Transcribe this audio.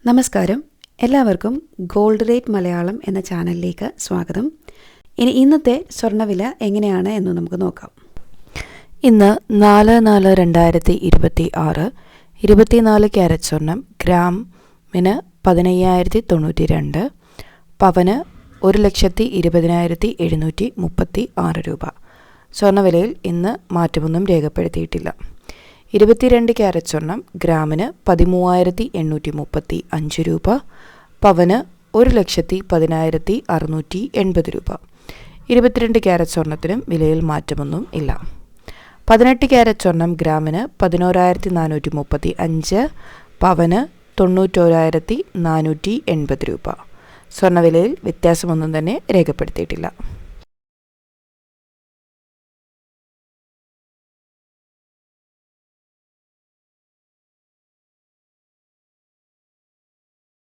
നമസ്കാരം, എല്ലാവർക്കും gold rate Malayalam എന്ന ചാനലിലേക്ക് സ്വാഗതം. ഇന്നത്തെ സ്വർണ്ണവില എങ്ങനെയാണ് എന്ന് നമുക്ക് നോക്കാം. ഇന്ന് 4/4/2026 24 ക്യാരറ്റ് സ്വർണം ഗ്രാമിന് 15,092, പവന് 1,20,736 രൂപ. സ്വർണ്ണവിലയിൽ ഇന്ന് മാറ്റമൊന്നും രേഖപ്പെടുത്തിയിട്ടില്ല. 22 ക്യാരറ്റ് സ്വർണം ഗ്രാമിന് 13,835 രൂപ, പവന് 1,10,680 രൂപ. 22 ക്യാരറ്റ് സ്വർണത്തിനും വിലയിൽ മാറ്റമൊന്നും ഇല്ല. 18 ക്യാരറ്റ് സ്വർണം ഗ്രാമിന് 11,435, പവന് 91,480 രൂപ. സ്വർണ്ണവിലയിൽ വ്യത്യാസമൊന്നും തന്നെ രേഖപ്പെടുത്തിയിട്ടില്ല.